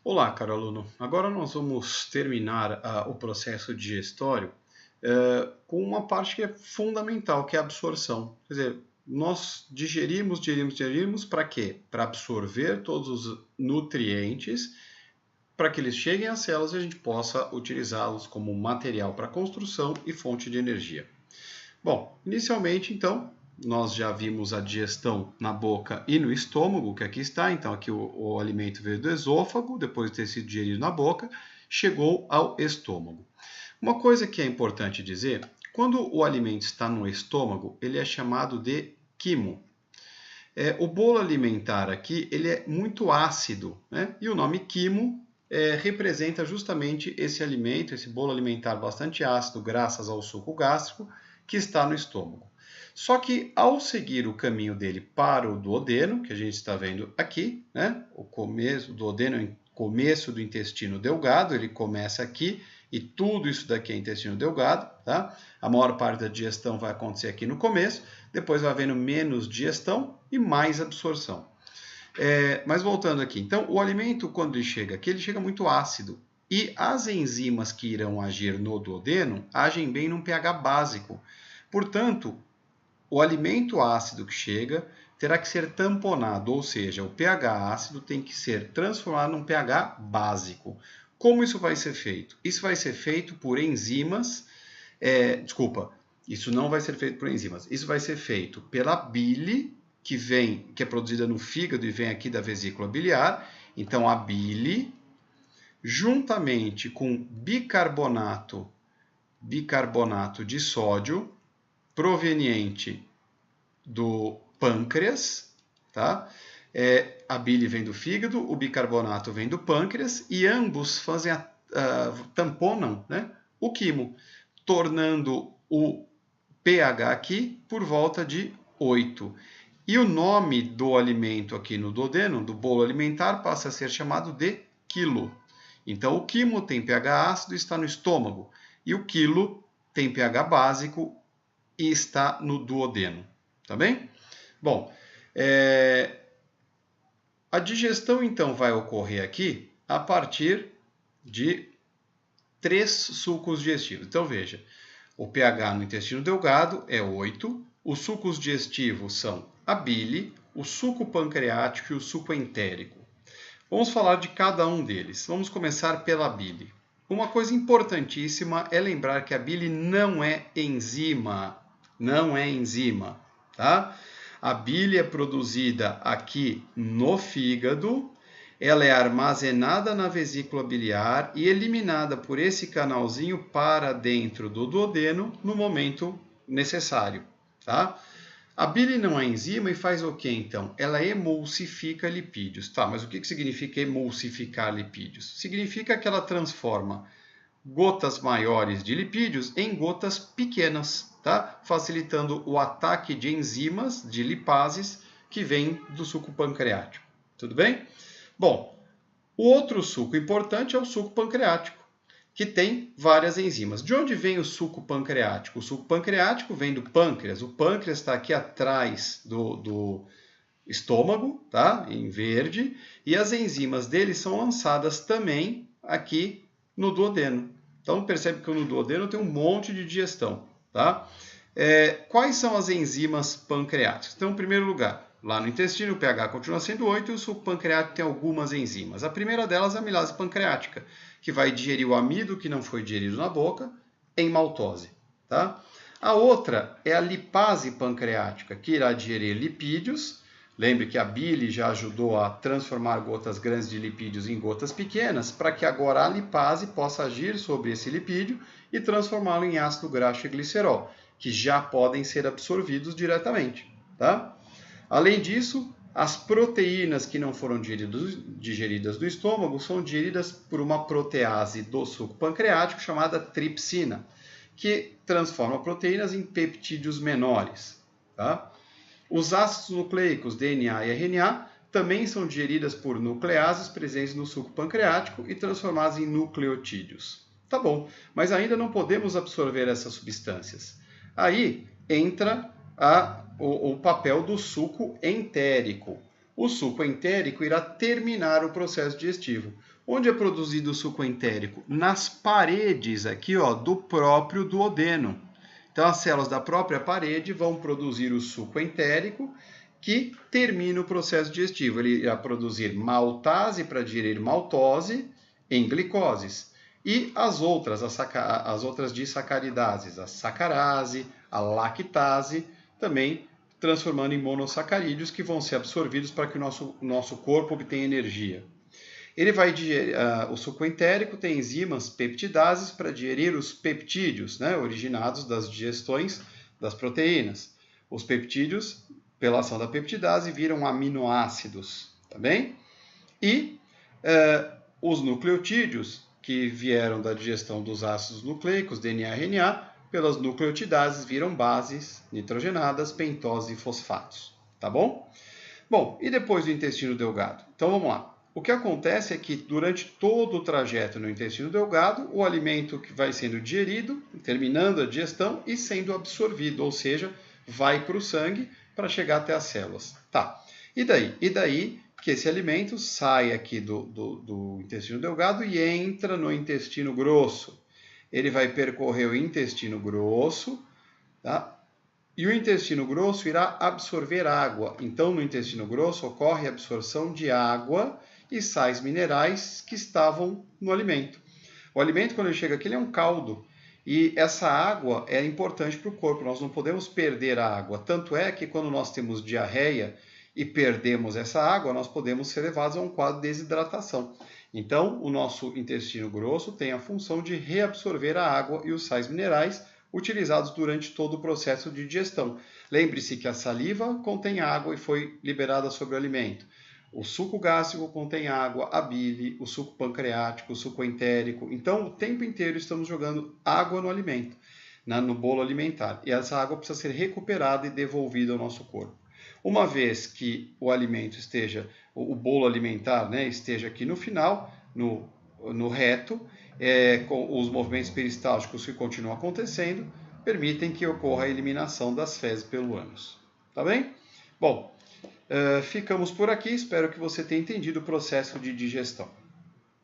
Olá, caro aluno. Agora nós vamos terminar o processo digestório com uma parte que é fundamental, que é a absorção. Quer dizer, nós digerimos para quê? Para absorver todos os nutrientes, para que eles cheguem às células e a gente possa utilizá-los como material para construção e fonte de energia. Bom, inicialmente, então, nós já vimos a digestão na boca e no estômago, que aqui está. Então, aqui o alimento veio do esôfago, depois de ter sido digerido na boca, chegou ao estômago. Uma coisa que é importante dizer, quando o alimento está no estômago, ele é chamado de quimo. O bolo alimentar aqui, ele é muito ácido, né? E o nome quimo representa justamente esse alimento, esse bolo alimentar bastante ácido, graças ao suco gástrico, que está no estômago. Só que ao seguir o caminho dele para o duodeno, que a gente está vendo aqui, né? O duodeno é o começo do intestino delgado, ele começa aqui e tudo isso daqui é intestino delgado, tá? A maior parte da digestão vai acontecer aqui no começo, depois vai havendo menos digestão e mais absorção. Mas voltando aqui, então o alimento quando ele chega aqui, ele chega muito ácido. E as enzimas que irão agir no duodeno agem bem num pH básico. Portanto, o alimento ácido que chega terá que ser tamponado, ou seja, o pH ácido tem que ser transformado num pH básico. Como isso vai ser feito? Isso vai ser feito por enzimas. Isso não vai ser feito por enzimas. Isso vai ser feito pela bile que é produzida no fígado e vem aqui da vesícula biliar. Então, a bile, juntamente com bicarbonato de sódio, proveniente do pâncreas, tá? A bile vem do fígado, o bicarbonato vem do pâncreas e ambos tamponam, né, o quimo, tornando o pH aqui por volta de 8. E o nome do alimento aqui no duodeno, do bolo alimentar, passa a ser chamado de quilo. Então, o quimo tem pH ácido e está no estômago. E o quilo tem pH básico e está no duodeno. Tá bem? Bom, a digestão, então, vai ocorrer aqui a partir de 3 sucos digestivos. Então, veja, o pH no intestino delgado é 8, os sucos digestivos são a bile, o suco pancreático e o suco entérico. Vamos falar de cada um deles. Vamos começar pela bile. Uma coisa importantíssima é lembrar que a bile não é enzima. Não é enzima, tá? A bile é produzida aqui no fígado, ela é armazenada na vesícula biliar e eliminada por esse canalzinho para dentro do duodeno no momento necessário, tá? A bile não é enzima e faz o que então? Ela emulsifica lipídios. Tá, mas o que significa emulsificar lipídios? Significa que ela transforma gotas maiores de lipídios em gotas pequenas, tá? Facilitando o ataque de enzimas, de lipases, que vem do suco pancreático. Tudo bem? Bom, o outro suco importante é o suco pancreático, que tem várias enzimas. De onde vem o suco pancreático? O suco pancreático vem do pâncreas. O pâncreas está aqui atrás do estômago, tá? Em verde. E as enzimas dele são lançadas também aqui no duodeno. Então, percebe que no duodeno tem um monte de digestão, tá? Quais são as enzimas pancreáticas? Então, em primeiro lugar, lá no intestino o pH continua sendo 8 e o suco pancreático tem algumas enzimas. A primeira delas é a amilase pancreática, que vai digerir o amido que não foi digerido na boca em maltose, tá? A outra é a lipase pancreática, que irá digerir lipídios. Lembre que a bile já ajudou a transformar gotas grandes de lipídios em gotas pequenas, para que agora a lipase possa agir sobre esse lipídio e transformá-lo em ácido graxo e glicerol, que já podem ser absorvidos diretamente, tá? Além disso, as proteínas que não foram digeridas do estômago são digeridas por uma protease do suco pancreático chamada tripsina, que transforma proteínas em peptídeos menores, tá? Os ácidos nucleicos DNA e RNA também são digeridas por nucleases presentes no suco pancreático e transformadas em nucleotídeos. Tá bom, mas ainda não podemos absorver essas substâncias. Aí entra o papel do suco entérico. o suco entérico irá terminar o processo digestivo. Onde é produzido o suco entérico? Nas paredes aqui, ó, do próprio duodeno. Então, as células da própria parede vão produzir o suco entérico, que termina o processo digestivo. Ele irá produzir maltase para digerir maltose em glicoses. E as outras disacaridases, a sacarase, a lactase, também transformando em monossacarídeos que vão ser absorvidos para que o nosso corpo obtenha energia. Ele vai digerir, o suco entérico tem enzimas peptidases para digerir os peptídeos, né, originados das digestões das proteínas. Os peptídeos, pela ação da peptidase, viram aminoácidos, tá bem? E os nucleotídeos, que vieram da digestão dos ácidos nucleicos, DNA e RNA, pelas nucleotidases viram bases nitrogenadas, pentose e fosfatos, tá bom? Bom, e depois do intestino delgado? Então vamos lá. O que acontece é que durante todo o trajeto no intestino delgado, o alimento que vai sendo digerido, terminando a digestão e sendo absorvido, ou seja, vai para o sangue para chegar até as células. Tá. E daí? E daí que esse alimento sai aqui do intestino delgado e entra no intestino grosso. Ele vai percorrer o intestino grosso, tá? E o intestino grosso irá absorver água. Então, no intestino grosso ocorre a absorção de água e sais minerais que estavam no alimento. O alimento, quando ele chega aqui, ele é um caldo. E essa água é importante para o corpo. Nós não podemos perder a água. Tanto é que quando nós temos diarreia e perdemos essa água, nós podemos ser levados a um quadro de desidratação. Então, o nosso intestino grosso tem a função de reabsorver a água e os sais minerais utilizados durante todo o processo de digestão. Lembre-se que a saliva contém água e foi liberada sobre o alimento. O suco gástrico contém água, a bile, o suco pancreático, o suco entérico. Então, o tempo inteiro estamos jogando água no alimento, no bolo alimentar. E essa água precisa ser recuperada e devolvida ao nosso corpo. Uma vez que o alimento esteja, o bolo alimentar, né, esteja aqui no final, no reto, com os movimentos peristálticos que continuam acontecendo, permitem que ocorra a eliminação das fezes pelo ânus. Tá bem? Bom, ficamos por aqui. Espero que você tenha entendido o processo de digestão.